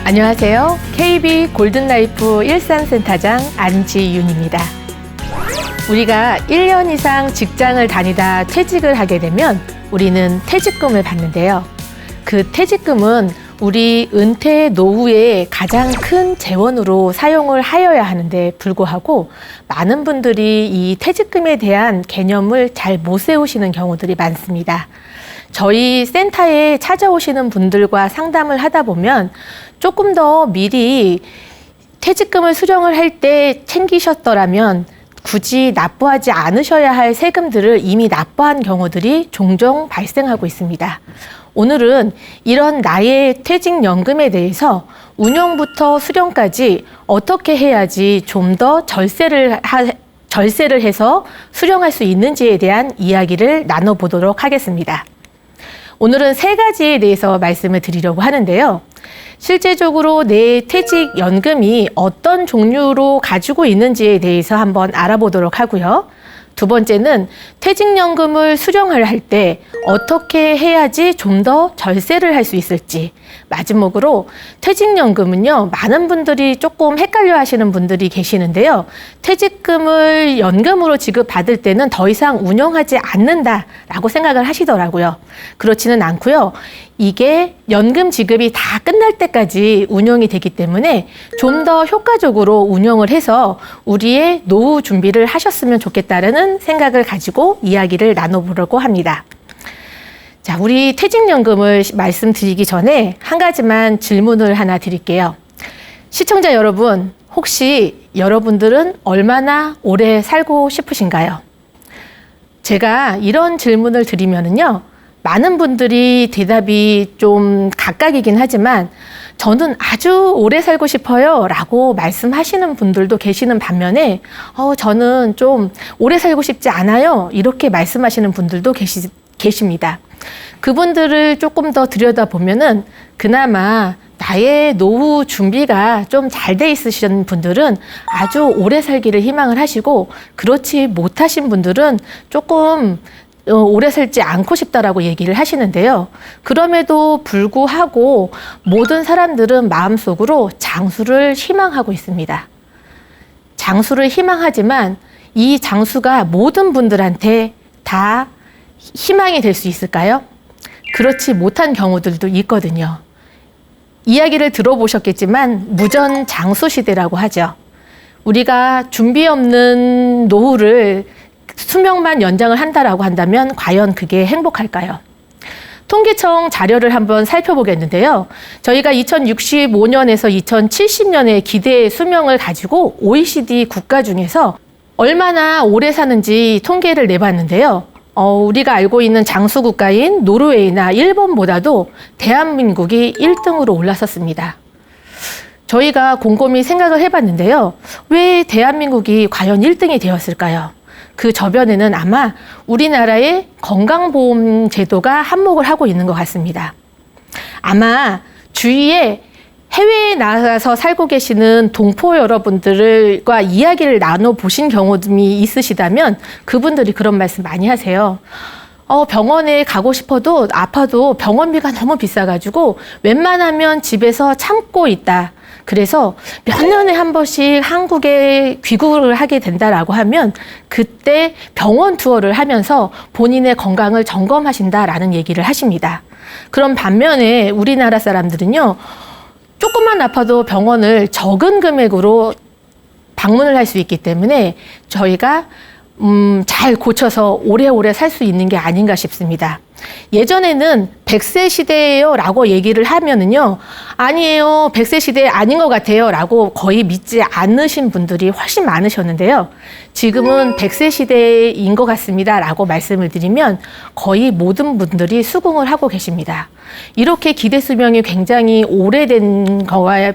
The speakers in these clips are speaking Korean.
안녕하세요. KB 골든라이프 일산센터장 안지윤입니다. 우리가 1년 이상 직장을 다니다 퇴직을 하게 되면 우리는 퇴직금을 받는데요. 그 퇴직금은 우리 은퇴 노후의 가장 큰 재원으로 사용을 하여야 하는데 불구하고 많은 분들이 이 퇴직금에 대한 개념을 잘 못 세우시는 경우들이 많습니다. 저희 센터에 찾아오시는 분들과 상담을 하다 보면 조금 더 미리 퇴직금을 수령을 할 때 챙기셨더라면 굳이 납부하지 않으셔야 할 세금들을 이미 납부한 경우들이 종종 발생하고 있습니다. 오늘은 이런 나의 퇴직연금에 대해서 운용부터 수령까지 어떻게 해야지 좀 더 절세를 해서 수령할 수 있는지에 대한 이야기를 나눠보도록 하겠습니다. 오늘은 3가지에 대해서 말씀을 드리려고 하는데요. 실제적으로 내 퇴직연금이 어떤 종류로 가지고 있는지에 대해서 한번 알아보도록 하고요. 두 번째는 퇴직연금을 수령을 할 때 어떻게 해야지 좀 더 절세를 할 수 있을지, 마지막으로 퇴직연금은요, 많은 분들이 조금 헷갈려 하시는 분들이 계시는데요. 퇴직금을 연금으로 지급받을 때는 더 이상 운영하지 않는다라고 생각을 하시더라고요. 그렇지는 않고요. 이게 연금 지급이 다 끝날 때까지 운영이 되기 때문에 좀 더 효과적으로 운영을 해서 우리의 노후 준비를 하셨으면 좋겠다는 생각을 가지고 이야기를 나눠보려고 합니다. 자, 우리 퇴직연금을 말씀드리기 전에 한 가지만 질문을 하나 드릴게요. 시청자 여러분, 혹시 여러분들은 얼마나 오래 살고 싶으신가요? 제가 이런 질문을 드리면은요, 많은 분들이 대답이 좀 각각이긴 하지만 저는 아주 오래 살고 싶어요 라고 말씀하시는 분들도 계시는 반면에 저는 좀 오래 살고 싶지 않아요 이렇게 말씀하시는 분들도 계십니다. 그분들을 조금 더 들여다보면은 그나마 나의 노후 준비가 좀 잘 돼 있으신 분들은 아주 오래 살기를 희망을 하시고, 그렇지 못하신 분들은 조금 오래 살지 않고 싶다라고 얘기를 하시는데요. 그럼에도 불구하고 모든 사람들은 마음속으로 장수를 희망하고 있습니다. 장수를 희망하지만 이 장수가 모든 분들한테 다 희망이 될 수 있을까요? 그렇지 못한 경우들도 있거든요. 이야기를 들어보셨겠지만 무전 장수 시대라고 하죠. 우리가 준비 없는 노후를 수명만 연장을 한다라고 한다면 과연 그게 행복할까요? 통계청 자료를 한번 살펴보겠는데요. 저희가 2065년에서 2070년의 기대 수명을 가지고 OECD 국가 중에서 얼마나 오래 사는지 통계를 내봤는데요. 우리가 알고 있는 장수 국가인 노르웨이나 일본보다도 대한민국이 1등으로 올라섰습니다. 저희가 곰곰이 생각을 해봤는데요. 왜 대한민국이 과연 1등이 되었을까요? 그 저변에는 아마 우리나라의 건강보험 제도가 한몫을 하고 있는 것 같습니다. 아마 주위에 해외에 나가서 살고 계시는 동포 여러분들과 이야기를 나눠보신 경험이 있으시다면 그분들이 그런 말씀 많이 하세요. 병원에 가고 싶어도 아파도 병원비가 너무 비싸가지고 웬만하면 집에서 참고 있다. 그래서 몇 년에 한 번씩 한국에 귀국을 하게 된다라고 하면 그때 병원 투어를 하면서 본인의 건강을 점검하신다라는 얘기를 하십니다. 그런 반면에 우리나라 사람들은요, 조금만 아파도 병원을 적은 금액으로 방문을 할 수 있기 때문에 저희가 잘 고쳐서 오래오래 살 수 있는 게 아닌가 싶습니다. 예전에는 100세 시대예요 라고 얘기를 하면은요, 아니에요, 100세 시대 아닌 것 같아요 라고 거의 믿지 않으신 분들이 훨씬 많으셨는데요. 지금은 100세 시대인 것 같습니다 라고 말씀을 드리면 거의 모든 분들이 수긍을 하고 계십니다. 이렇게 기대 수명이 굉장히 오래된 거에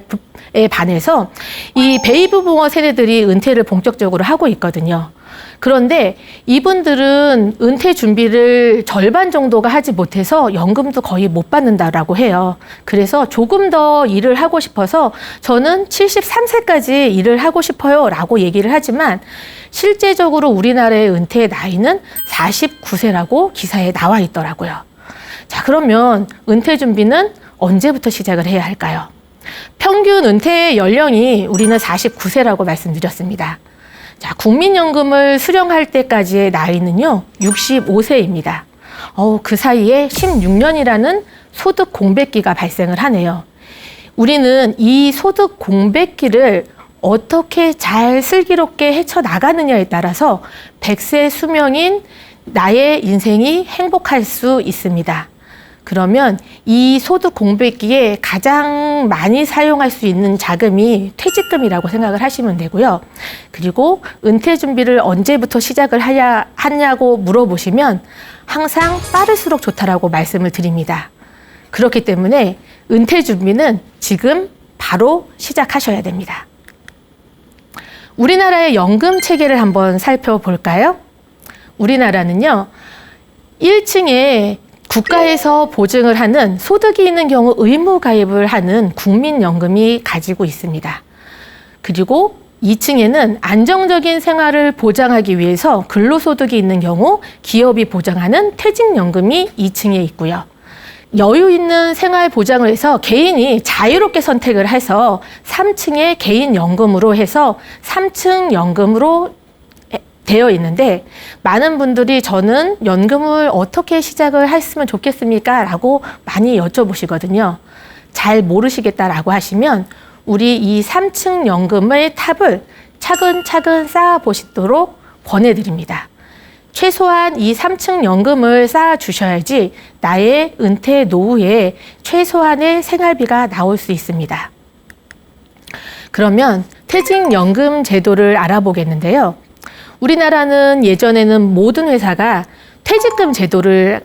반해서 이 베이비 부머 세대들이 은퇴를 본격적으로 하고 있거든요. 그런데 이분들은 은퇴 준비를 절반 정도가 하지 못해서 연금도 거의 못 받는다라고 해요. 그래서 조금 더 일을 하고 싶어서 저는 73세까지 일을 하고 싶어요 라고 얘기를 하지만 실제적으로 우리나라의 은퇴 나이는 49세라고 기사에 나와 있더라고요. 자, 그러면 은퇴 준비는 언제부터 시작을 해야 할까요? 평균 은퇴 연령이 우리는 49세라고 말씀드렸습니다. 자, 국민연금을 수령할 때까지의 나이는요, 65세입니다. 그 사이에 16년이라는 소득 공백기가 발생을 하네요. 우리는 이 소득 공백기를 어떻게 잘 슬기롭게 헤쳐나가느냐에 따라서 100세 수명인 나의 인생이 행복할 수 있습니다. 그러면 이 소득 공백기에 가장 많이 사용할 수 있는 자금이 퇴직금이라고 생각을 하시면 되고요. 그리고 은퇴 준비를 언제부터 시작을 하냐고 물어보시면 항상 빠를수록 좋다라고 말씀을 드립니다. 그렇기 때문에 은퇴 준비는 지금 바로 시작하셔야 됩니다. 우리나라의 연금 체계를 한번 살펴볼까요? 우리나라는요, 1층에 국가에서 보증을 하는 소득이 있는 경우 의무 가입을 하는 국민연금이 가지고 있습니다. 그리고 2층에는 안정적인 생활을 보장하기 위해서 근로소득이 있는 경우 기업이 보장하는 퇴직연금이 2층에 있고요. 여유 있는 생활 보장을 해서 개인이 자유롭게 선택을 해서 3층에 개인연금으로 해서 3층 연금으로 되어 있는데, 많은 분들이 저는 연금을 어떻게 시작을 했으면 좋겠습니까? 라고 많이 여쭤보시거든요. 잘 모르시겠다라고 하시면 우리 이 3층 연금의 탑을 차근차근 쌓아보시도록 권해드립니다. 최소한 이 3층 연금을 쌓아주셔야지 나의 은퇴 노후에 최소한의 생활비가 나올 수 있습니다. 그러면 퇴직연금 제도를 알아보겠는데요. 우리나라는 예전에는 모든 회사가 퇴직금 제도를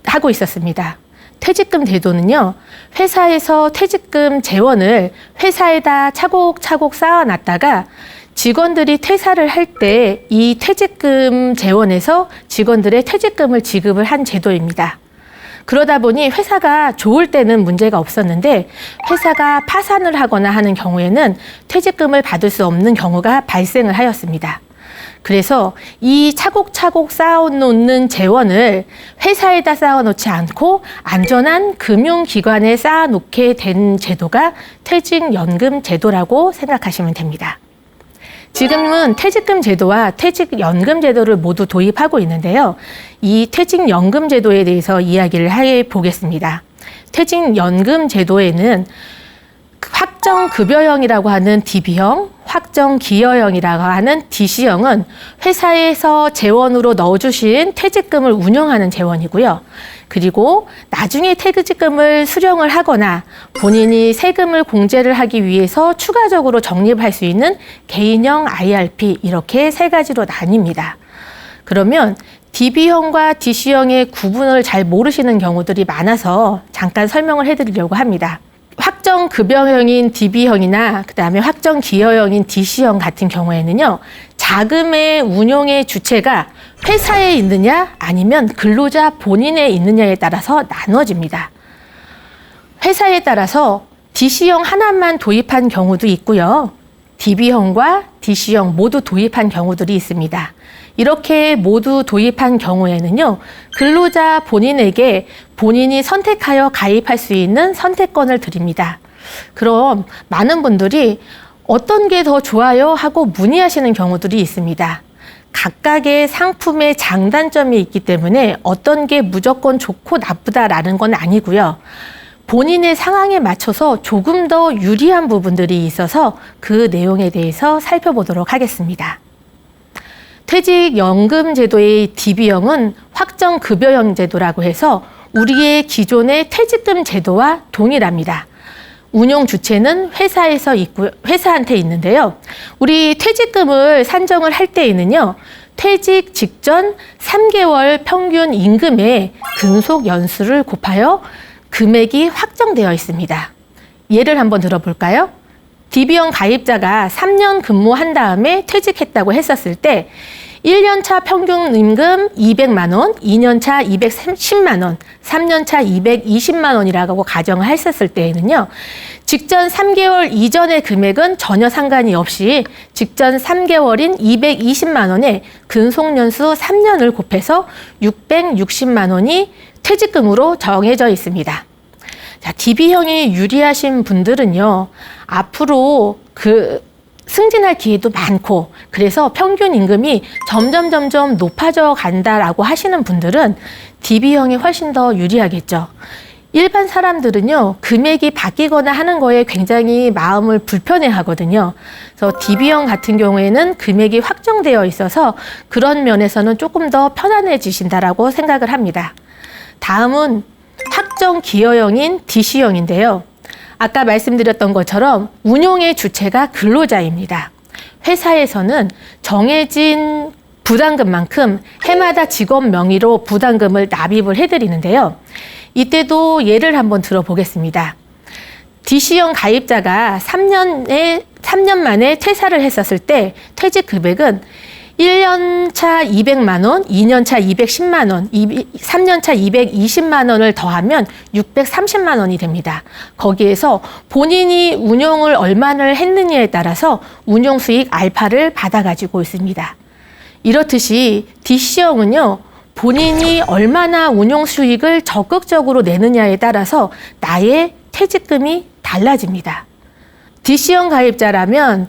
하고 있었습니다. 퇴직금 제도는요, 회사에서 퇴직금 재원을 회사에다 차곡차곡 쌓아놨다가 직원들이 퇴사를 할 때 이 퇴직금 재원에서 직원들의 퇴직금을 지급을 한 제도입니다. 그러다 보니 회사가 좋을 때는 문제가 없었는데 회사가 파산을 하거나 하는 경우에는 퇴직금을 받을 수 없는 경우가 발생을 하였습니다. 그래서 이 차곡차곡 쌓아놓는 재원을 회사에다 쌓아놓지 않고 안전한 금융기관에 쌓아놓게 된 제도가 퇴직연금 제도라고 생각하시면 됩니다. 지금은 퇴직금 제도와 퇴직연금 제도를 모두 도입하고 있는데요. 이 퇴직연금 제도에 대해서 이야기를 해보겠습니다. 퇴직연금 제도에는 확정급여형이라고 하는 DB형, 확정기여형이라고 하는 DC형은 회사에서 재원으로 넣어주신 퇴직금을 운영하는 재원이고요. 그리고 나중에 퇴직금을 수령을 하거나 본인이 세금을 공제를 하기 위해서 추가적으로 적립할 수 있는 개인형 IRP, 이렇게 세 가지로 나뉩니다. 그러면 DB형과 DC형의 구분을 잘 모르시는 경우들이 많아서 잠깐 설명을 해드리려고 합니다. 확정급여형인 DB형이나 그다음에 확정기여형인 DC형 같은 경우에는요, 자금의 운용의 주체가 회사에 있느냐 아니면 근로자 본인에 있느냐에 따라서 나눠집니다. 회사에 따라서 DC형 하나만 도입한 경우도 있고요. DB형과 DC형 모두 도입한 경우들이 있습니다. 이렇게 모두 도입한 경우에는요, 근로자 본인에게 본인이 선택하여 가입할 수 있는 선택권을 드립니다. 그럼 많은 분들이 어떤 게 더 좋아요 하고 문의하시는 경우들이 있습니다. 각각의 상품의 장단점이 있기 때문에 어떤 게 무조건 좋고 나쁘다라는 건 아니고요. 본인의 상황에 맞춰서 조금 더 유리한 부분들이 있어서 그 내용에 대해서 살펴보도록 하겠습니다. 퇴직연금 제도의 DB형은 확정급여형 제도라고 해서 우리의 기존의 퇴직금 제도와 동일합니다. 운용 주체는 회사한테 있는데요. 우리 퇴직금을 산정을 할 때에는요, 퇴직 직전 3개월 평균 임금의 근속 연수를 곱하여 금액이 확정되어 있습니다. 예를 한번 들어볼까요? DB형 가입자가 3년 근무한 다음에 퇴직했다고 했었을 때 1년차 평균 임금 200만 원, 2년차 210만 원, 3년차 220만 원이라고 가정을 했었을 때에는요, 직전 3개월 이전의 금액은 전혀 상관이 없이 직전 3개월인 220만 원에 근속연수 3년을 곱해서 660만 원이 퇴직금으로 정해져 있습니다. 자, DB형이 유리하신 분들은요, 앞으로 승진할 기회도 많고, 그래서 평균 임금이 점점 높아져 간다라고 하시는 분들은 DB형이 훨씬 더 유리하겠죠. 일반 사람들은요, 금액이 바뀌거나 하는 거에 굉장히 마음을 불편해 하거든요. 그래서 DB형 같은 경우에는 금액이 확정되어 있어서 그런 면에서는 조금 더 편안해지신다라고 생각을 합니다. 다음은 확정 기여형인 DC형인데요. 아까 말씀드렸던 것처럼 운용의 주체가 근로자입니다. 회사에서는 정해진 부담금만큼 해마다 직원 명의로 부담금을 납입을 해드리는데요. 이때도 예를 한번 들어보겠습니다. DC형 가입자가 3년 만에 퇴사를 했었을 때 퇴직 금액은 1년 차 200만 원, 2년 차 210만 원, 3년 차 220만 원을 더하면 630만 원이 됩니다. 거기에서 본인이 운용을 얼마나 했느냐에 따라서 운용 수익 알파를 받아가지고 있습니다. 이렇듯이 DC형은요, 본인이 얼마나 운용 수익을 적극적으로 내느냐에 따라서 나의 퇴직금이 달라집니다. DC형 가입자라면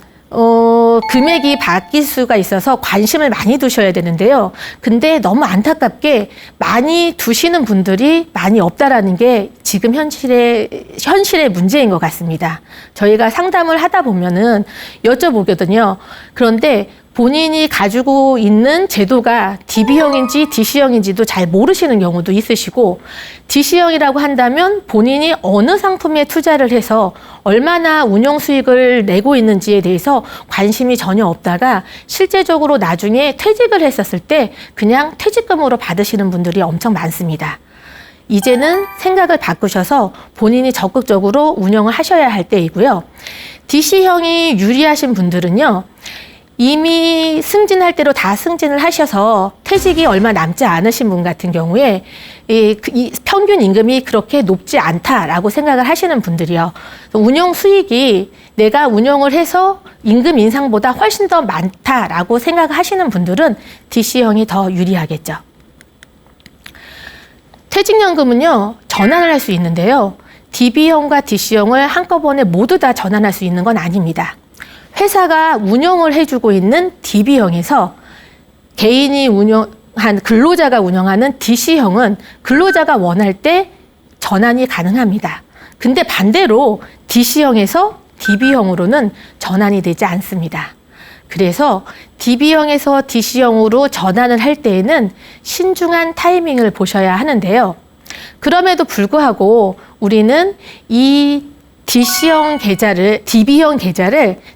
금액이 바뀔 수가 있어서 관심을 많이 두셔야 되는데요. 근데 너무 안타깝게 많이 두시는 분들이 많이 없다라는 게 지금 현실의 문제인 것 같습니다. 저희가 상담을 하다 보면은 여쭤보거든요. 그런데 본인이 가지고 있는 제도가 DB형인지 DC형인지도 잘 모르시는 경우도 있으시고, DC형이라고 한다면 본인이 어느 상품에 투자를 해서 얼마나 운용 수익을 내고 있는지에 대해서 관심이 전혀 없다가 실제적으로 나중에 퇴직을 했었을 때 그냥 퇴직금으로 받으시는 분들이 엄청 많습니다. 이제는 생각을 바꾸셔서 본인이 적극적으로 운영을 하셔야 할 때이고요. DC형이 유리하신 분들은요, 이미 승진할 대로 다 승진을 하셔서 퇴직이 얼마 남지 않으신 분 같은 경우에 이 평균 임금이 그렇게 높지 않다라고 생각을 하시는 분들이요. 운용 수익이 내가 운용을 해서 임금 인상보다 훨씬 더 많다라고 생각하시는 분들은 DC형이 더 유리하겠죠. 퇴직연금은요, 전환을 할 수 있는데요. DB형과 DC형을 한꺼번에 모두 다 전환할 수 있는 건 아닙니다. 회사가 운영을 해주고 있는 DB형에서 개인이 근로자가 운영하는 DC형은 근로자가 원할 때 전환이 가능합니다. 근데 반대로 DC형에서 DB형으로는 전환이 되지 않습니다. 그래서 DB형에서 DC형으로 전환을 할 때에는 신중한 타이밍을 보셔야 하는데요. 그럼에도 불구하고 우리는 이 DB형 계좌를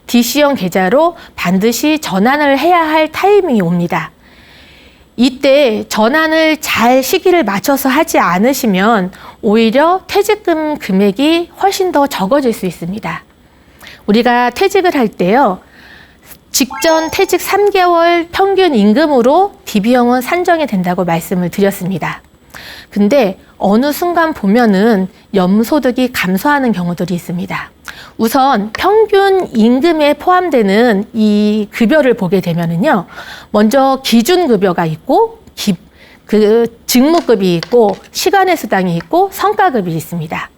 DC형 계좌로 반드시 전환을 해야 할 타이밍이 옵니다. 이때 전환을 잘 시기를 맞춰서 하지 않으시면 오히려 퇴직금 금액이 훨씬 더 적어질 수 있습니다. 우리가 퇴직을 할 때요, 직전 퇴직 3개월 평균 임금으로 DB형은 산정이 된다고 말씀을 드렸습니다. 근데 어느 순간 보면은 연소득이 감소하는 경우들이 있습니다. 우선 평균 임금에 포함되는 이 급여를 보게 되면은요, 먼저 기준급여가 있고, 직무급이 있고, 시간의 수당이 있고, 성과급이 있습니다.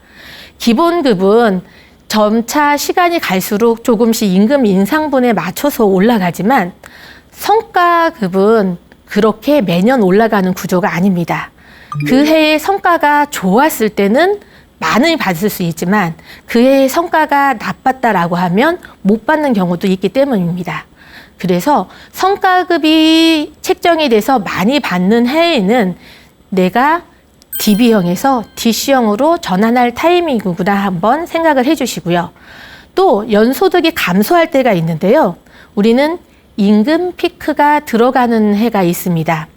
기본급은 점차 시간이 갈수록 조금씩 임금 인상분에 맞춰서 올라가지만, 성과급은 그렇게 매년 올라가는 구조가 아닙니다. 그 해의 성과가 좋았을 때는 많이 받을 수 있지만 그 해의 성과가 나빴다라고 하면 못 받는 경우도 있기 때문입니다. 그래서 성과급이 책정이 돼서 많이 받는 해에는 내가 DB형에서 DC형으로 전환할 타이밍이구나 한번 생각을 해주시고요. 또 연소득이 감소할 때가 있는데요. 우리는 임금 피크가 들어가는 해가 있습니다.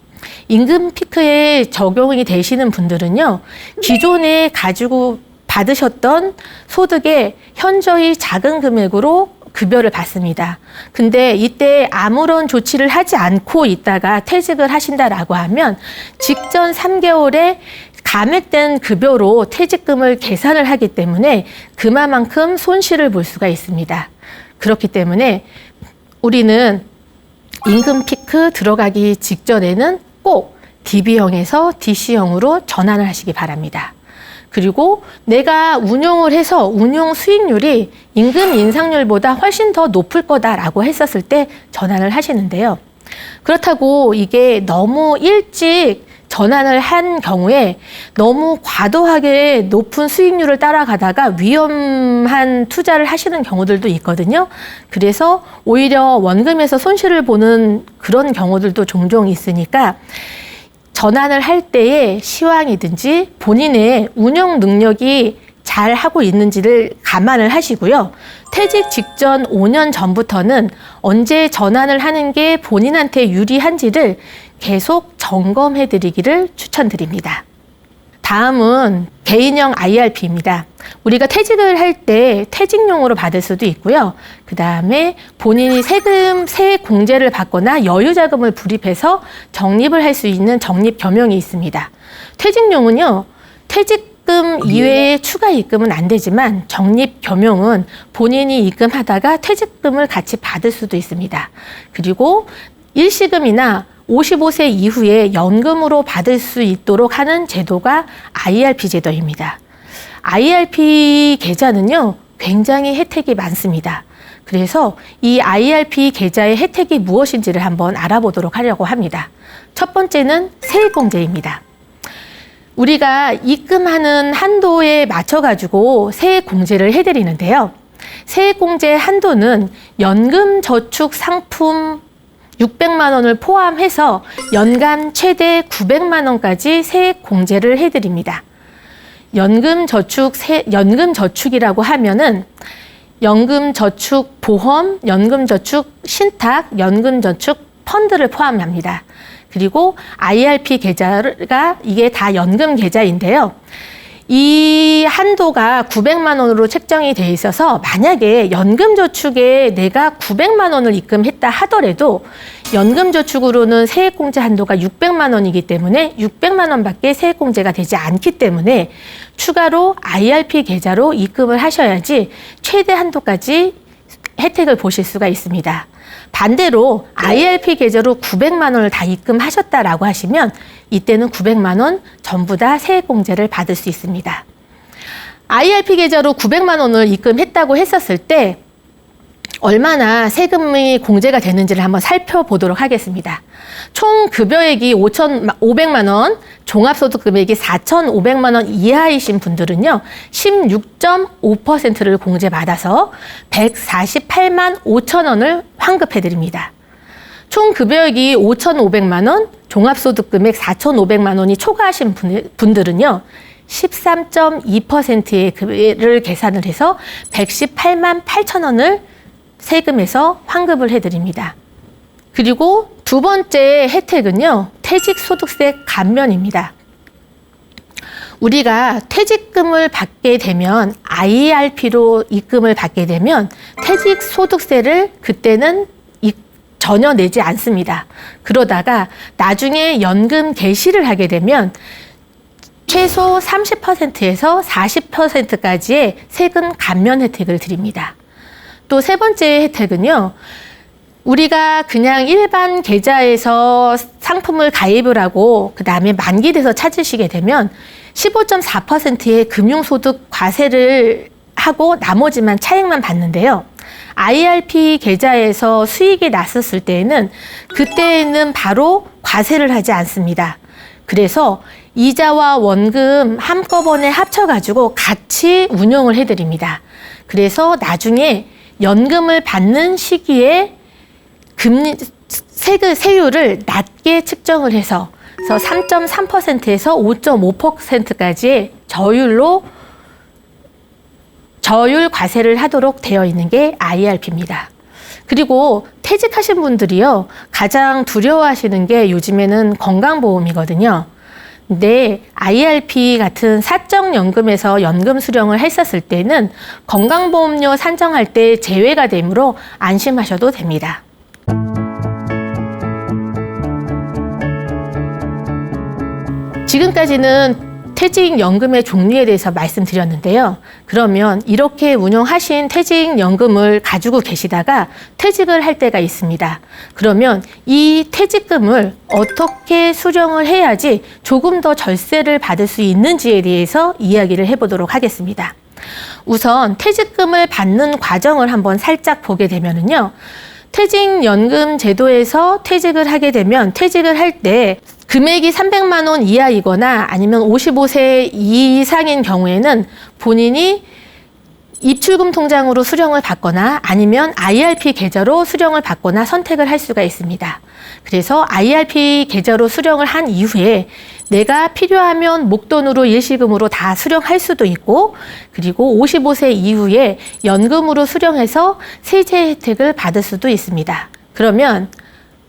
임금 피크에 적용이 되시는 분들은요, 기존에 가지고 받으셨던 소득의 현저히 작은 금액으로 급여를 받습니다. 근데 이때 아무런 조치를 하지 않고 있다가 퇴직을 하신다라고 하면 직전 3개월에 감액된 급여로 퇴직금을 계산을 하기 때문에 그만큼 손실을 볼 수가 있습니다. 그렇기 때문에 우리는 임금 피크 들어가기 직전에는 꼭 DB형에서 DC형으로 전환을 하시기 바랍니다. 그리고 내가 운용을 해서 운용 수익률이 임금 인상률보다 훨씬 더 높을 거다라고 했었을 때 전환을 하시는데요. 그렇다고 이게 너무 일찍 전환을 한 경우에 너무 과도하게 높은 수익률을 따라가다가 위험한 투자를 하시는 경우들도 있거든요. 그래서 오히려 원금에서 손실을 보는 그런 경우들도 종종 있으니까 전환을 할 때의 시황이든지 본인의 운영 능력이 잘 하고 있는지를 감안을 하시고요. 퇴직 직전 5년 전부터는 언제 전환을 하는 게 본인한테 유리한지를 계속 점검해 드리기를 추천드립니다. 다음은 개인형 IRP입니다. 우리가 퇴직을 할 때 퇴직용으로 받을 수도 있고요. 그 다음에 본인이 세액 공제를 받거나 여유자금을 불입해서 적립을 할 수 있는 적립 겸용이 있습니다. 퇴직용은요, 퇴직금 이외에 추가 입금은 안 되지만 적립 겸용은 본인이 입금하다가 퇴직금을 같이 받을 수도 있습니다. 그리고 일시금이나 55세 이후에 연금으로 받을 수 있도록 하는 제도가 IRP 제도입니다. IRP 계좌는요, 굉장히 혜택이 많습니다. 그래서 이 IRP 계좌의 혜택이 무엇인지를 한번 알아보도록 하려고 합니다. 첫 번째는 세액공제입니다. 우리가 입금하는 한도에 맞춰가지고 세액공제를 해드리는데요. 세액공제 한도는 연금저축 상품 600만 원을 포함해서 연간 최대 900만 원까지 세액 공제를 해드립니다. 연금저축이라고 하면은 연금저축보험, 연금저축 신탁, 연금저축 펀드를 포함합니다. 그리고 IRP 계좌가 이게 다 연금 계좌인데요. 이 한도가 900만 원으로 책정이 돼 있어서 만약에 연금저축에 내가 900만 원을 입금했다 하더라도 연금저축으로는 세액공제 한도가 600만 원이기 때문에 600만 원밖에 세액공제가 되지 않기 때문에 추가로 IRP 계좌로 입금을 하셔야지 최대 한도까지 혜택을 보실 수가 있습니다. 반대로 IRP 계좌로 900만 원을 다 입금하셨다라고 하시면 이때는 900만 원 전부 다 세액공제를 받을 수 있습니다. IRP 계좌로 900만 원을 입금했다고 했었을 때 얼마나 세금이 공제가 되는지를 한번 살펴보도록 하겠습니다. 총 급여액이 500만 원, 종합소득 금액이 4,500만 원 이하이신 분들은요, 16.5%를 공제받아서 148만 5천 원을 환급해드립니다. 총 급여액이 5,500만 원, 종합소득 금액 4,500만 원이 초과하신 분들은요, 13.2%의 급여를 계산을 해서 118만 8천 원을 세금에서 환급을 해드립니다. 그리고 두 번째 혜택은요, 퇴직소득세 감면입니다. 우리가 퇴직금을 받게 되면 IRP로 입금을 받게 되면 퇴직소득세를 그때는 전혀 내지 않습니다. 그러다가 나중에 연금 개시를 하게 되면 최소 30%에서 40%까지의 세금 감면 혜택을 드립니다. 또 세 번째 혜택은요, 우리가 그냥 일반 계좌에서 상품을 가입을 하고 그 다음에 만기돼서 찾으시게 되면 15.4%의 금융소득 과세를 하고 나머지만 차액만 받는데요. IRP 계좌에서 수익이 났었을 때에는 그때는 바로 과세를 하지 않습니다. 그래서 이자와 원금 한꺼번에 합쳐가지고 같이 운용을 해드립니다. 그래서 나중에 연금을 받는 시기에 세율을 낮게 측정을 해서 3.3%에서 5.5%까지의 저율 과세를 하도록 되어 있는 게 IRP입니다. 그리고 퇴직하신 분들이요, 가장 두려워하시는 게 요즘에는 건강보험이거든요. 근데 IRP 같은 사적연금에서 연금 수령을 했었을 때는 건강보험료 산정할 때 제외가 되므로 안심하셔도 됩니다. 지금까지는 퇴직연금의 종류에 대해서 말씀드렸는데요. 그러면 이렇게 운용하신 퇴직연금을 가지고 계시다가 퇴직을 할 때가 있습니다. 그러면 이 퇴직금을 어떻게 수령을 해야지 조금 더 절세를 받을 수 있는지에 대해서 이야기를 해보도록 하겠습니다. 우선 퇴직금을 받는 과정을 한번 살짝 보게 되면은요. 퇴직연금 제도에서 퇴직을 하게 되면 퇴직을 할 때 금액이 300만 원 이하이거나 아니면 55세 이상인 경우에는 본인이 입출금 통장으로 수령을 받거나 아니면 IRP 계좌로 수령을 받거나 선택을 할 수가 있습니다. 그래서 IRP 계좌로 수령을 한 이후에 내가 필요하면 목돈으로 일시금으로 다 수령할 수도 있고 그리고 55세 이후에 연금으로 수령해서 세제 혜택을 받을 수도 있습니다. 그러면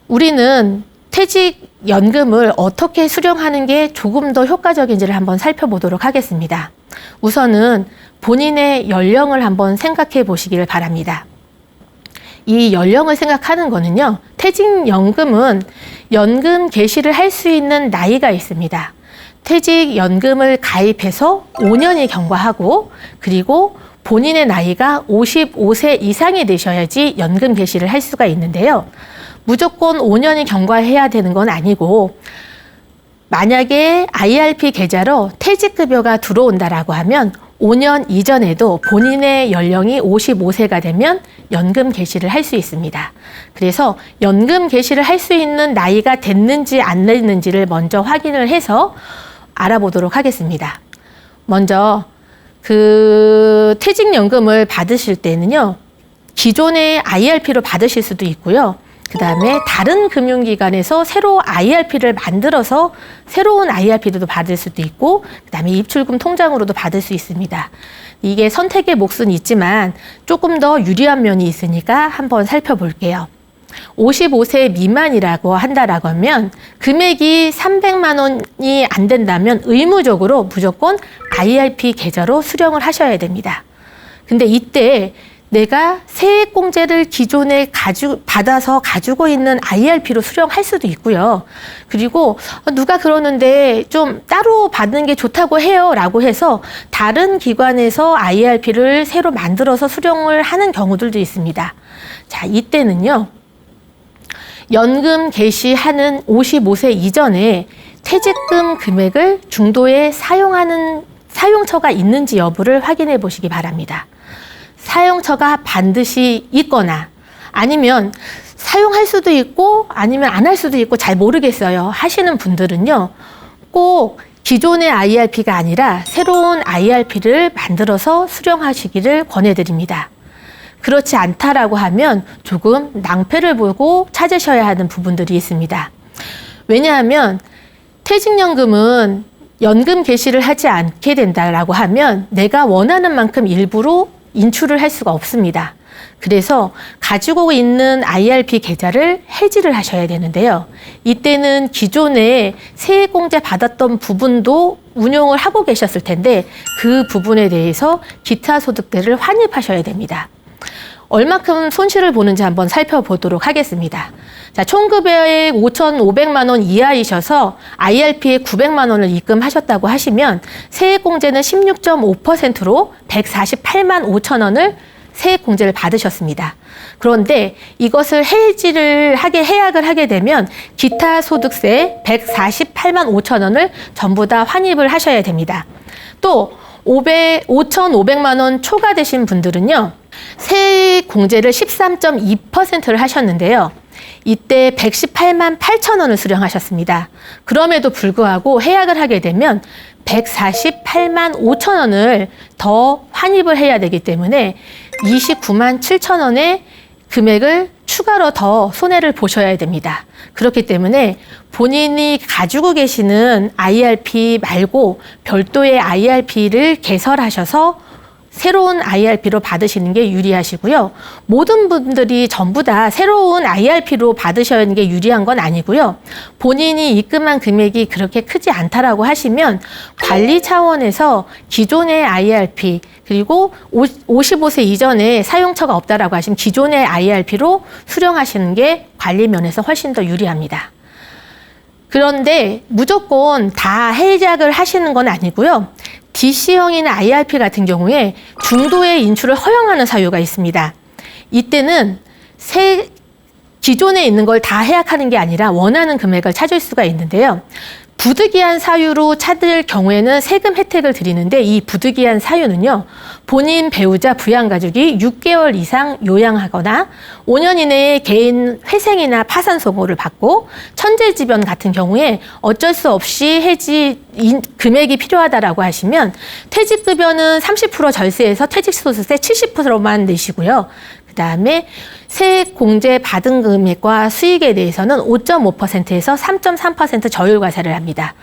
우리는 퇴직연금을 어떻게 수령하는 게 조금 더 효과적인지를 한번 살펴보도록 하겠습니다. 우선은 본인의 연령을 한번 생각해 보시기를 바랍니다. 이 연령을 생각하는 거는요. 퇴직연금은 연금 개시를 할 수 있는 나이가 있습니다. 퇴직연금을 가입해서 5년이 경과하고 그리고 본인의 나이가 55세 이상이 되셔야지 연금 개시를 할 수가 있는데요. 무조건 5년이 경과해야 되는 건 아니고 만약에 IRP 계좌로 퇴직급여가 들어온다라고 하면 5년 이전에도 본인의 연령이 55세가 되면 연금 개시를 할 수 있습니다. 그래서 연금 개시를 할 수 있는 나이가 됐는지 안 됐는지를 먼저 확인을 해서 알아보도록 하겠습니다. 먼저 퇴직연금을 받으실 때는요. 기존의 IRP로 받으실 수도 있고요. 그 다음에 다른 금융기관에서 새로 IRP를 만들어서 새로운 IRP도 받을 수도 있고 그 다음에 입출금 통장으로도 받을 수 있습니다. 이게 선택의 몫은 있지만 조금 더 유리한 면이 있으니까 한번 살펴볼게요. 55세 미만이라고 한다라고 하면 금액이 300만 원이 안 된다면 의무적으로 무조건 IRP 계좌로 수령을 하셔야 됩니다. 근데 이때 내가 세액공제를 기존에 받아서 가지고 있는 IRP로 수령할 수도 있고요. 그리고 누가 그러는데 좀 따로 받는 게 좋다고 해요 라고 해서 다른 기관에서 IRP를 새로 만들어서 수령을 하는 경우들도 있습니다. 자, 이때는요. 연금 개시하는 55세 이전에 퇴직금 금액을 중도에 사용하는 사용처가 있는지 여부를 확인해 보시기 바랍니다. 사용처가 반드시 있거나 아니면 사용할 수도 있고 아니면 안 할 수도 있고 잘 모르겠어요 하시는 분들은요. 꼭 기존의 IRP가 아니라 새로운 IRP를 만들어서 수령하시기를 권해드립니다. 그렇지 않다라고 하면 조금 낭패를 보고 찾으셔야 하는 부분들이 있습니다. 왜냐하면 퇴직연금은 연금 개시를 하지 않게 된다라고 하면 내가 원하는 만큼 일부러 인출을 할 수가 없습니다. 그래서 가지고 있는 IRP 계좌를 해지를 하셔야 되는데요. 이때는 기존에 세액공제 받았던 부분도 운용을 하고 계셨을 텐데 그 부분에 대해서 기타 소득세를 환입하셔야 됩니다. 얼마큼 손실을 보는지 한번 살펴보도록 하겠습니다. 자, 총급여액 5,500만 원 이하이셔서 IRP에 900만 원을 입금하셨다고 하시면 세액공제는 16.5%로 148만 5천 원을 세액공제를 받으셨습니다. 그런데 이것을 해약을 하게 되면 기타 소득세 148만 5천 원을 전부 다 환입을 하셔야 됩니다. 또 5,500만 원 초과되신 분들은요. 세액공제를 13.2%를 하셨는데요. 이때 118만 8천 원을 수령하셨습니다. 그럼에도 불구하고 해약을 하게 되면 148만 5천 원을 더 환입을 해야 되기 때문에 29만 7천 원의 금액을 추가로 더 손해를 보셔야 됩니다. 그렇기 때문에 본인이 가지고 계시는 IRP 말고 별도의 IRP를 개설하셔서 새로운 IRP로 받으시는 게 유리하시고요. 모든 분들이 전부 다 새로운 IRP로 받으시는 게 유리한 건 아니고요. 본인이 입금한 금액이 그렇게 크지 않다라고 하시면 관리 차원에서 기존의 IRP 그리고 55세 이전에 사용처가 없다라고 하시면 기존의 IRP로 수령하시는 게 관리 면에서 훨씬 더 유리합니다. 그런데 무조건 다 해약을 하시는 건 아니고요. DC형이나 IRP 같은 경우에 중도의 인출을 허용하는 사유가 있습니다. 이때는 기존에 있는 걸 다 해약하는 게 아니라 원하는 금액을 찾을 수가 있는데요. 부득이한 사유로 찾을 경우에는 세금 혜택을 드리는데 이 부득이한 사유는요. 본인, 배우자, 부양가족이 6개월 이상 요양하거나 5년 이내에 개인 회생이나 파산 소고를 받고 천재지변 같은 경우에 어쩔 수 없이 금액이 필요하다라고 하시면 퇴직급여는 30% 절세해서 퇴직소득세 70%만 내시고요. 그다음에 세액공제 받은 금액과 수익에 대해서는 5.5%에서 3.3% 저율과세를 합니다.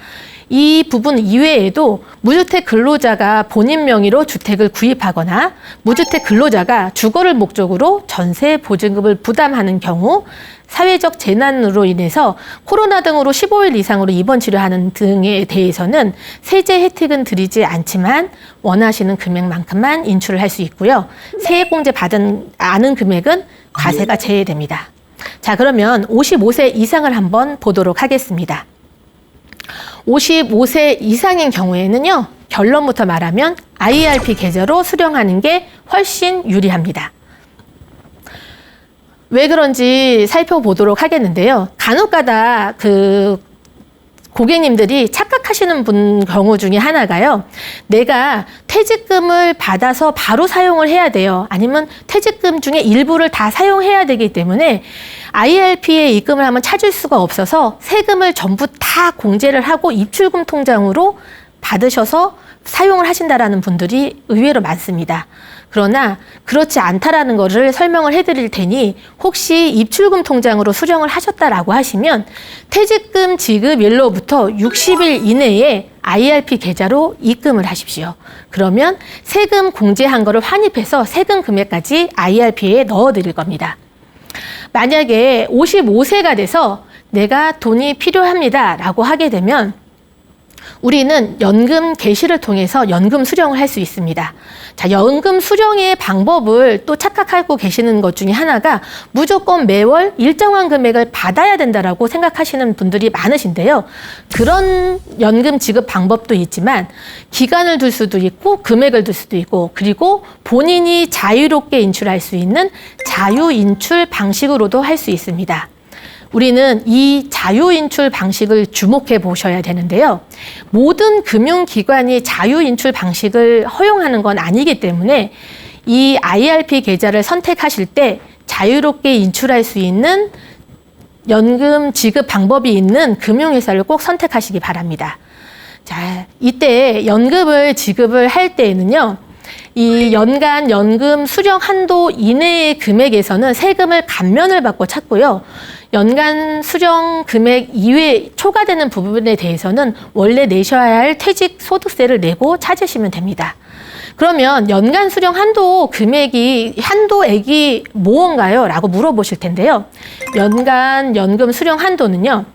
이 부분 이외에도 무주택 근로자가 본인 명의로 주택을 구입하거나 무주택 근로자가 주거를 목적으로 전세 보증금을 부담하는 경우 사회적 재난으로 인해서 코로나 등으로 15일 이상으로 입원 치료하는 등에 대해서는 세제 혜택은 드리지 않지만 원하시는 금액만큼만 인출을 할 수 있고요. 세액공제 받은 않은 금액은 과세가 제외됩니다. 자, 그러면 55세 이상을 한번 보도록 하겠습니다. 55세 이상인 경우에는요. 결론부터 말하면 IRP 계좌로 수령하는 게 훨씬 유리합니다. 왜 그런지 살펴보도록 하겠는데요. 간혹가다 고객님들이 착각하시는 경우 중에 하나가요. 내가 퇴직금을 받아서 바로 사용을 해야 돼요. 아니면 퇴직금 중에 일부를 다 사용해야 되기 때문에 IRP에 입금을 하면 찾을 수가 없어서 세금을 전부 다 공제를 하고 입출금 통장으로 받으셔서 사용을 하신다라는 분들이 의외로 많습니다. 그러나 그렇지 않다라는 것을 설명을 해드릴 테니 혹시 입출금 통장으로 수령을 하셨다라고 하시면 퇴직금 지급일로부터 60일 이내에 IRP 계좌로 입금을 하십시오. 그러면 세금 공제한 거를 환입해서 세금 금액까지 IRP에 넣어드릴 겁니다. 만약에 55세가 돼서 내가 돈이 필요합니다라고 하게 되면 우리는 연금 개시를 통해서 연금 수령을 할 수 있습니다. 자, 연금 수령의 방법을 또 착각하고 계시는 것 중에 하나가 무조건 매월 일정한 금액을 받아야 된다라고 생각하시는 분들이 많으신데요. 그런 연금 지급 방법도 있지만 기간을 둘 수도 있고 금액을 둘 수도 있고 그리고 본인이 자유롭게 인출할 수 있는 자유인출 방식으로도 할 수 있습니다. 우리는 이 자유인출 방식을 주목해 보셔야 되는데요. 모든 금융기관이 자유인출 방식을 허용하는 건 아니기 때문에 이 IRP 계좌를 선택하실 때 자유롭게 인출할 수 있는 연금 지급 방법이 있는 금융회사를 꼭 선택하시기 바랍니다. 자, 이때 연금을 지급을 할 때에는요. 이 연간 연금 수령 한도 이내의 금액에서는 세금을 감면을 받고 찾고요. 연간 수령 금액 이외 초과되는 부분에 대해서는 원래 내셔야 할 퇴직 소득세를 내고 찾으시면 됩니다. 그러면 연간 수령 한도액이 무언가요? 라고 물어보실 텐데요. 연간 연금 수령 한도는요.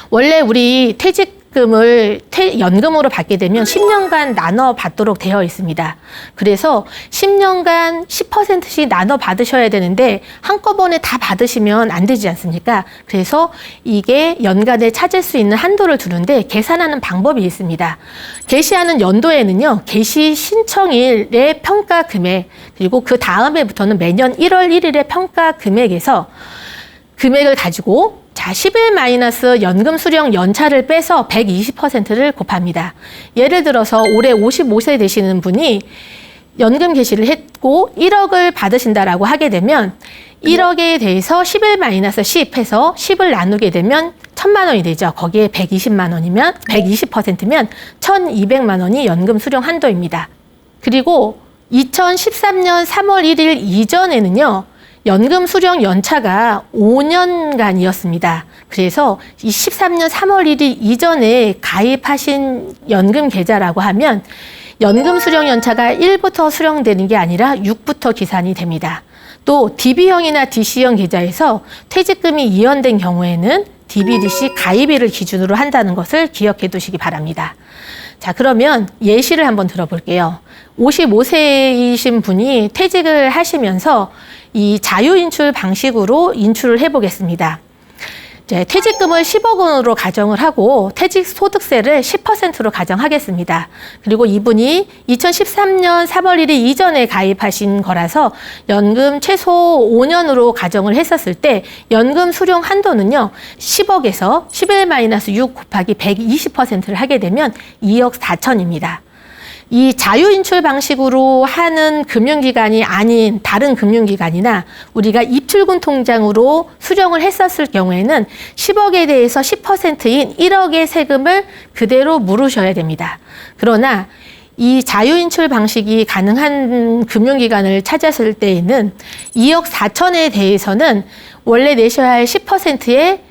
원래 우리 퇴직금을 연금으로 받게 되면 10년간 나눠 받도록 되어 있습니다. 그래서 10년간 10%씩 나눠 받으셔야 되는데 한꺼번에 다 받으시면 안 되지 않습니까? 그래서 이게 연간에 찾을 수 있는 한도를 두는데 계산하는 방법이 있습니다. 개시하는 연도에는요. 개시 신청일의 평가 금액 그리고 그 다음에부터는 매년 1월 1일의 평가 금액에서 금액을 가지고 10일 마이너스 연금 수령 연차를 빼서 120%를 곱합니다. 예를 들어서 올해 55세 되시는 분이 연금 개시를 했고 1억을 받으신다라고 하게 되면 1억에 대해서 10일 마이너스 10 해서 10을 나누게 되면 1,000만 원이 되죠. 거기에 120만 원이면 120%면 1,200만 원이 연금 수령 한도입니다. 그리고 2013년 3월 1일 이전에는요. 연금 수령 연차가 5년간이었습니다. 그래서 이 13년 3월 1일 이전에 가입하신 연금 계좌라고 하면 연금 수령 연차가 1부터 수령되는 게 아니라 6부터 기산이 됩니다. 또 DB형이나 DC형 계좌에서 퇴직금이 이연된 경우에는 DBDC 가입일을 기준으로 한다는 것을 기억해 두시기 바랍니다. 자, 그러면 예시를 한번 들어볼게요. 55세이신 분이 퇴직을 하시면서 이 자유인출 방식으로 인출을 해보겠습니다. 이제 퇴직금을 10억 원으로 가정을 하고 퇴직소득세를 10%로 가정하겠습니다. 그리고 이분이 2013년 3월 1일 이전에 가입하신 거라서 연금 최소 5년으로 가정을 했었을 때 연금 수령 한도는요. 10억에서 11-6 곱하기 120%를 하게 되면 2억 4천입니다. 이 자유인출 방식으로 하는 금융기관이 아닌 다른 금융기관이나 우리가 입출금 통장으로 수령을 했었을 경우에는 10억에 대해서 10%인 1억의 세금을 그대로 물으셔야 됩니다. 그러나 이 자유인출 방식이 가능한 금융기관을 찾았을 때에는 2억 4천에 대해서는 원래 내셔야 할 10%의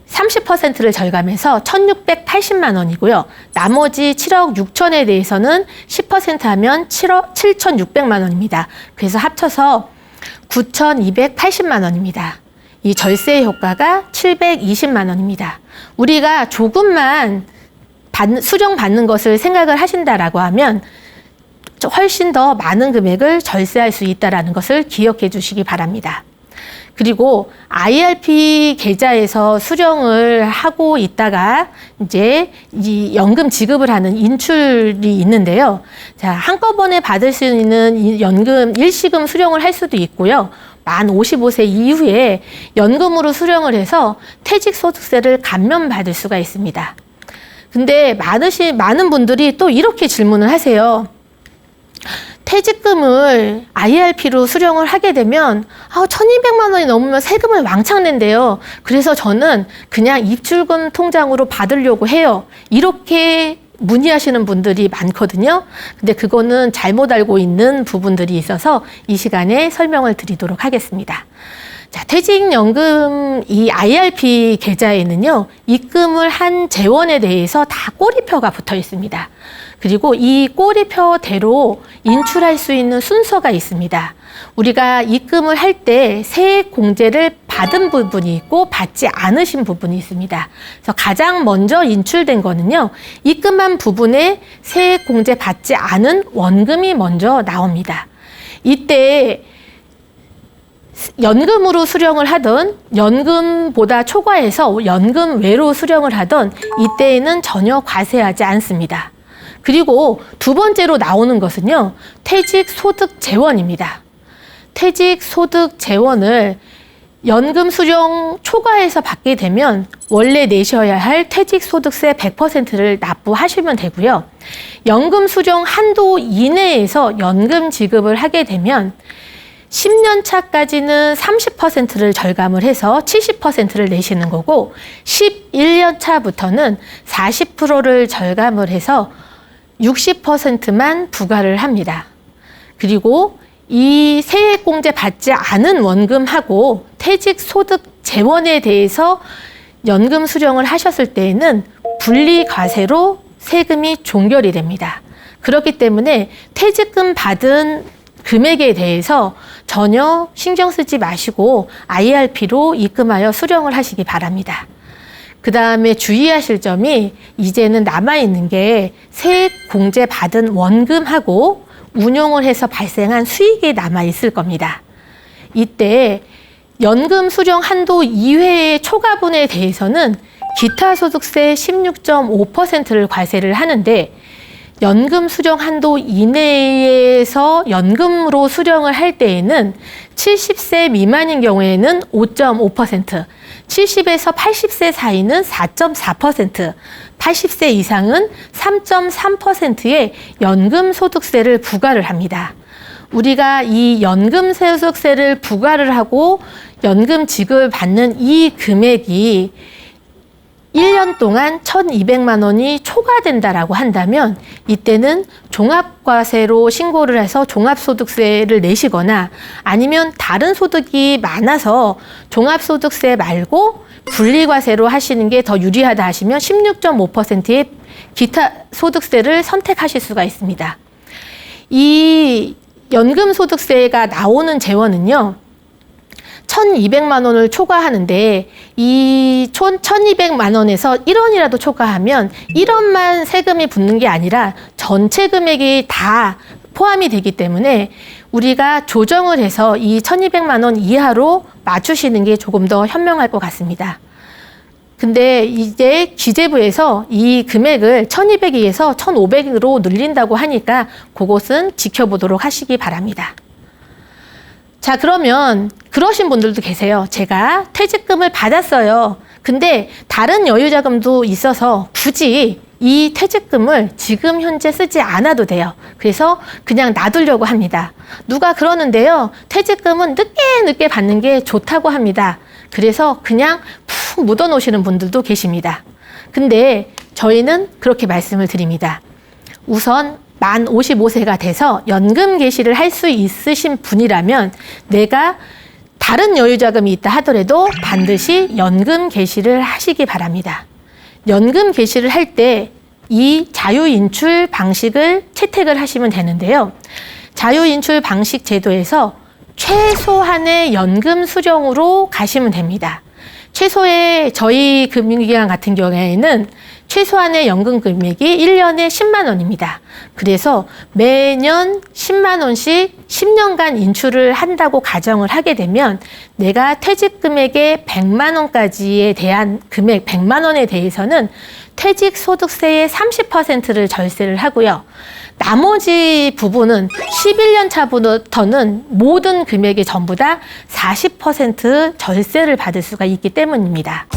30%를 절감해서 1,680만 원이고요. 나머지 7억 6천에 대해서는 10% 하면 7,600만 원입니다. 그래서 합쳐서 9,280만 원입니다. 이 절세 효과가 720만 원입니다. 우리가 조금만 수령받는 것을 생각을 하신다라고 하면 훨씬 더 많은 금액을 절세할 수 있다는 것을 기억해 주시기 바랍니다. 그리고 IRP 계좌에서 수령을 하고 있다가 이제 이 연금 지급을 하는 인출이 있는데요. 자, 한꺼번에 받을 수 있는 연금 일시금 수령을 할 수도 있고요. 만 55세 이후에 연금으로 수령을 해서 퇴직소득세를 감면받을 수가 있습니다. 근데 많은 분들이 또 이렇게 질문을 하세요. 퇴직금을 IRP로 수령을 하게 되면 1,200만 원이 넘으면 세금을 왕창 낸대요. 그래서 저는 그냥 입출금 통장으로 받으려고 해요. 이렇게 문의하시는 분들이 많거든요. 근데 그거는 잘못 알고 있는 부분들이 있어서 이 시간에 설명을 드리도록 하겠습니다. 자, 퇴직연금 이 IRP 계좌에는요, 입금을 한 재원에 대해서 다 꼬리표가 붙어 있습니다. 그리고 이 꼬리표대로 인출할 수 있는 순서가 있습니다. 우리가 입금을 할 때 세액공제를 받은 부분이 있고 받지 않으신 부분이 있습니다. 그래서 가장 먼저 인출된 거는요, 입금한 부분에 세액공제 받지 않은 원금이 먼저 나옵니다. 이때 연금으로 수령을 하던 연금보다 초과해서 연금 외로 수령을 하던 이때에는 전혀 과세하지 않습니다. 그리고 두 번째로 나오는 것은요, 퇴직소득재원입니다. 퇴직소득재원을 연금 수령 초과해서 받게 되면 원래 내셔야 할 퇴직소득세 100%를 납부하시면 되고요. 연금 수령 한도 이내에서 연금 지급을 하게 되면 10년 차까지는 30%를 절감을 해서 70%를 내시는 거고 11년 차부터는 40%를 절감을 해서 60%만 부과를 합니다. 그리고 이 세액공제 받지 않은 원금하고 퇴직소득재원에 대해서 연금 수령을 하셨을 때에는 분리과세로 세금이 종결이 됩니다. 그렇기 때문에 퇴직금 받은 금액에 대해서 전혀 신경 쓰지 마시고 IRP로 입금하여 수령을 하시기 바랍니다. 그 다음에 주의하실 점이 이제는 남아있는 게 세액공제 받은 원금하고 운용을 해서 발생한 수익이 남아있을 겁니다. 이때 연금 수령 한도 이외의 초과분에 대해서는 기타 소득세 16.5%를 과세를 하는데 연금 수령 한도 이내에서 연금으로 수령을 할 때에는 70세 미만인 경우에는 5.5%, 70에서 80세 사이는 4.4%, 80세 이상은 3.3%의 연금 소득세를 부과를 합니다. 우리가 이 연금 소득세를 부과를 하고 연금 지급을 받는 이 금액이 1년 동안 1,200만 원이 초과된다라고 한다면 이때는 종합과세로 신고를 해서 종합소득세를 내시거나 아니면 다른 소득이 많아서 종합소득세 말고 분리과세로 하시는 게 더 유리하다 하시면 16.5%의 기타 소득세를 선택하실 수가 있습니다. 이 연금소득세가 나오는 재원은요, 1,200만 원을 초과하는데 이 1,200만 원에서 1원이라도 초과하면 1원만 세금이 붙는 게 아니라 전체 금액이 다 포함이 되기 때문에 우리가 조정을 해서 이 1,200만 원 이하로 맞추시는 게 조금 더 현명할 것 같습니다. 근데 이제 기재부에서 이 금액을 1200에서 1500으로 늘린다고 하니까 그것은 지켜보도록 하시기 바랍니다. 자, 그러면 그러신 분들도 계세요. 제가 퇴직금을 받았어요. 근데 다른 여유자금도 있어서 굳이 이 퇴직금을 지금 현재 쓰지 않아도 돼요. 그래서 그냥 놔두려고 합니다. 누가 그러는데요. 퇴직금은 늦게 받는 게 좋다고 합니다. 그래서 그냥 푹 묻어 놓으시는 분들도 계십니다. 근데 저희는 그렇게 말씀을 드립니다. 우선 만 55세가 돼서 연금 개시를 할 수 있으신 분이라면 내가 다른 여유자금이 있다 하더라도 반드시 연금 개시를 하시기 바랍니다. 연금 개시를 할 때 이 자유인출 방식을 채택을 하시면 되는데요. 자유인출 방식 제도에서 최소한의 연금 수령으로 가시면 됩니다. 최소의 저희 금융기관 같은 경우에는 최소한의 연금 금액이 1년에 10만 원입니다. 그래서 매년 10만 원씩 10년간 인출을 한다고 가정을 하게 되면 내가 퇴직 금액의 100만 원까지에 대한 금액 100만 원에 대해서는 퇴직 소득세의 30%를 절세를 하고요. 나머지 부분은 11년 차부터는 모든 금액이 전부 다 40% 절세를 받을 수가 있기 때문입니다.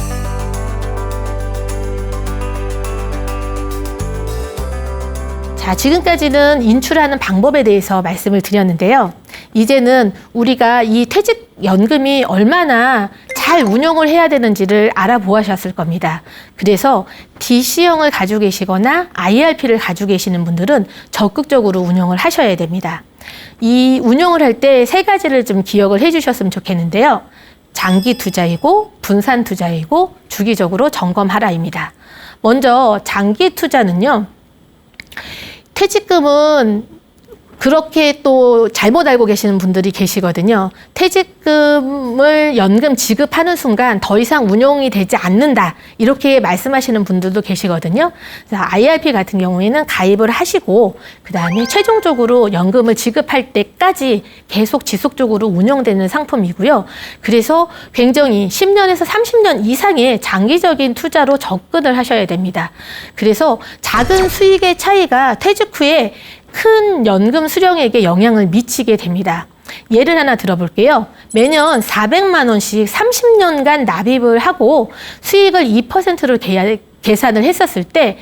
자, 지금까지는 인출하는 방법에 대해서 말씀을 드렸는데요. 이제는 우리가 이 퇴직연금이 얼마나 잘 운용을 해야 되는지를 알아보셨을 겁니다. 그래서 DC형을 가지고 계시거나 IRP를 가지고 계시는 분들은 적극적으로 운용을 하셔야 됩니다. 이 운용을 할 때 세 가지를 좀 기억을 해주셨으면 좋겠는데요. 장기 투자이고 분산 투자이고 주기적으로 점검하라입니다. 먼저 장기 투자는요. 퇴직금은 그렇게 또 잘못 알고 계시는 분들이 계시거든요. 퇴직금을 연금 지급하는 순간 더 이상 운용이 되지 않는다. 이렇게 말씀하시는 분들도 계시거든요. 그래서 IRP 같은 경우에는 가입을 하시고 그다음에 최종적으로 연금을 지급할 때까지 계속 지속적으로 운영되는 상품이고요. 그래서 굉장히 10년에서 30년 이상의 장기적인 투자로 접근을 하셔야 됩니다. 그래서 작은 수익의 차이가 퇴직 후에 큰 연금 수령액에 영향을 미치게 됩니다. 예를 하나 들어볼게요. 매년 400만 원씩 30년간 납입을 하고 수익을 2%로 계산을 했었을 때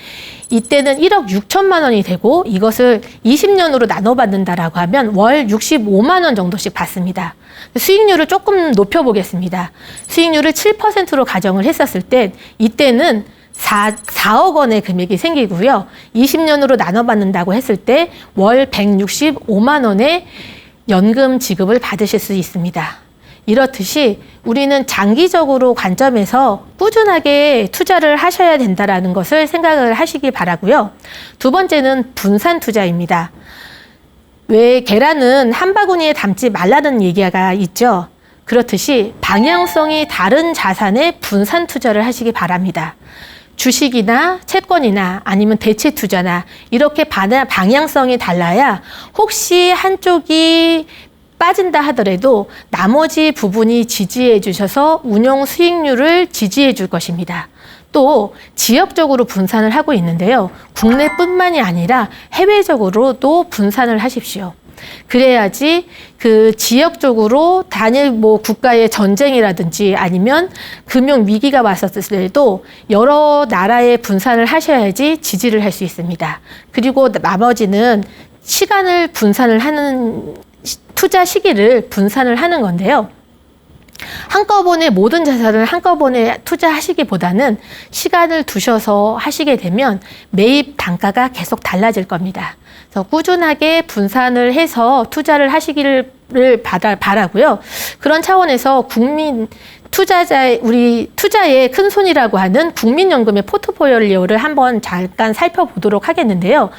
이때는 1억 6천만 원이 되고 이것을 20년으로 나눠받는다라고 하면 월 65만 원 정도씩 받습니다. 수익률을 조금 높여보겠습니다. 수익률을 7%로 가정을 했었을 때 이때는 4억 원의 금액이 생기고요. 20년으로 나눠받는다고 했을 때 월 165만 원의 연금 지급을 받으실 수 있습니다. 이렇듯이 우리는 장기적으로 관점에서 꾸준하게 투자를 하셔야 된다는 것을 생각을 하시기 바라고요. 두 번째는 분산 투자입니다. 왜 계란은 한 바구니에 담지 말라는 얘기가 있죠. 그렇듯이 방향성이 다른 자산에 분산 투자를 하시기 바랍니다. 주식이나 채권이나 아니면 대체 투자나 이렇게 방향성이 달라야 혹시 한쪽이 빠진다 하더라도 나머지 부분이 지지해 주셔서 운용 수익률을 지지해 줄 것입니다. 또 지역적으로 분산을 하고 있는데요. 국내뿐만이 아니라 해외적으로도 분산을 하십시오. 그래야지 그 지역적으로 단일 국가의 전쟁이라든지 아니면 금융 위기가 왔었을 때도 여러 나라에 분산을 하셔야지 지지를 할 수 있습니다. 그리고 나머지는 시간을 분산을 하는 투자 시기를 분산을 하는 건데요. 한꺼번에 모든 자산을 한꺼번에 투자하시기보다는 시간을 두셔서 하시게 되면 매입 단가가 계속 달라질 겁니다. 그래서 꾸준하게 분산을 해서 투자를 하시기를 바라고요. 그런 차원에서 우리 투자의 큰 손이라고 하는 국민연금의 포트폴리오를 한번 잠깐 살펴보도록 하겠는데요.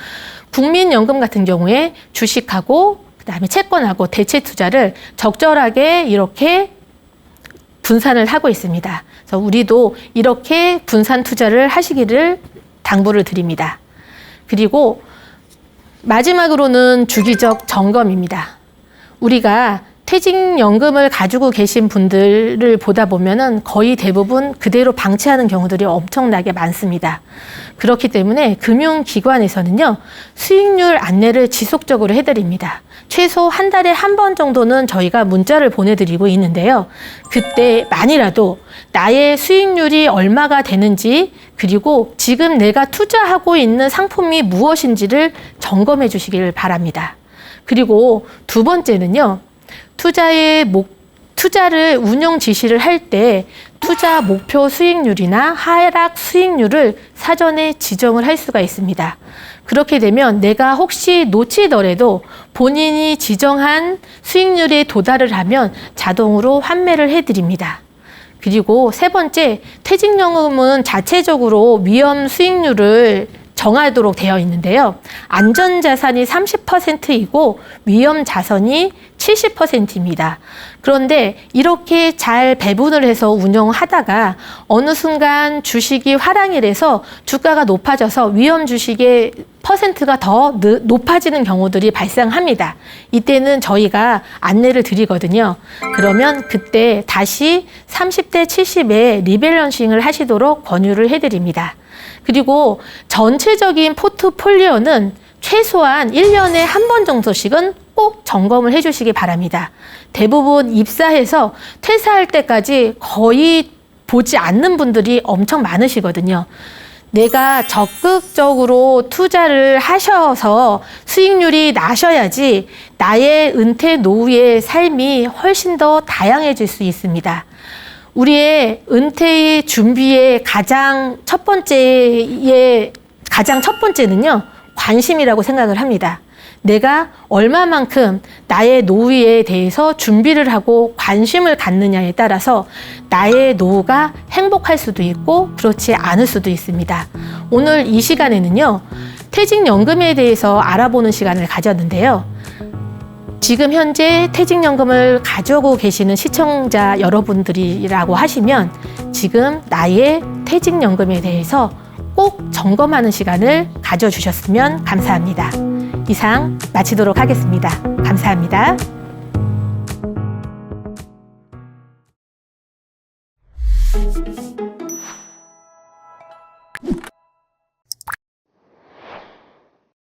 국민연금 같은 경우에 주식하고 그다음에 채권하고 대체 투자를 적절하게 이렇게 분산을 하고 있습니다. 그래서 우리도 이렇게 분산 투자를 하시기를 당부를 드립니다. 그리고 마지막으로는 주기적 점검입니다. 우리가 퇴직연금을 가지고 계신 분들을 보다 보면은 거의 대부분 그대로 방치하는 경우들이 엄청나게 많습니다. 그렇기 때문에 금융기관에서는요, 수익률 안내를 지속적으로 해드립니다. 최소 한 달에 한 번 정도는 저희가 문자를 보내드리고 있는데요. 그때 만이라도 나의 수익률이 얼마가 되는지, 그리고 지금 내가 투자하고 있는 상품이 무엇인지를 점검해 주시길 바랍니다. 그리고 두 번째는요, 투자를 운용 지시를 할 때 투자 목표 수익률이나 하락 수익률을 사전에 지정을 할 수가 있습니다. 그렇게 되면 내가 혹시 놓치더라도 본인이 지정한 수익률에 도달을 하면 자동으로 환매를 해드립니다. 그리고 세 번째, 퇴직연금은 자체적으로 위험 수익률을 정하도록 되어 있는데요. 안전자산이 30%이고 위험자산이 70%입니다. 그런데 이렇게 잘 배분을 해서 운영하다가 어느 순간 주식이 화랑이라서 주가가 높아져서 위험 주식의 퍼센트가 더 높아지는 경우들이 발생합니다. 이때는 저희가 안내를 드리거든요. 그러면 그때 다시 30대 70에 리밸런싱을 하시도록 권유를 해드립니다. 그리고 전체적인 포트폴리오는 최소한 1년에 한 번 정도씩은 꼭 점검을 해주시기 바랍니다. 대부분 입사해서 퇴사할 때까지 거의 보지 않는 분들이 엄청 많으시거든요. 내가 적극적으로 투자를 하셔서 수익률이 나셔야지 나의 은퇴 노후의 삶이 훨씬 더 다양해질 수 있습니다. 우리의 은퇴의 준비의 가장 첫 번째는요, 관심이라고 생각을 합니다. 내가 얼마만큼 나의 노후에 대해서 준비를 하고 관심을 갖느냐에 따라서 나의 노후가 행복할 수도 있고 그렇지 않을 수도 있습니다. 오늘 이 시간에는요, 퇴직연금에 대해서 알아보는 시간을 가졌는데요. 지금 현재 퇴직연금을 가지고 계시는 시청자 여러분들이라고 하시면 지금 나의 퇴직연금에 대해서 꼭 점검하는 시간을 가져주셨으면 감사합니다. 이상 마치도록 하겠습니다. 감사합니다.